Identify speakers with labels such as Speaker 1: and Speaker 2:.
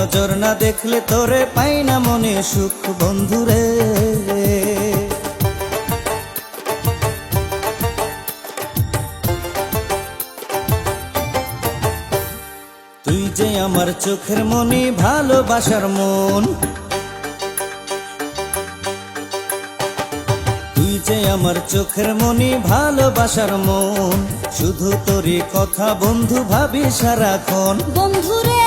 Speaker 1: নজর না দেখলে তোরে পাই না মনে সুখ বন্ধুরে। তুই যে আমার চোখের মনি, ভালোবাসার মন, তুই যে আমার চোখের মনি, ভালোবাসার মন, শুধু তোরই কথা বন্ধু ভাবি সারাক্ষণ।
Speaker 2: বন্ধুরে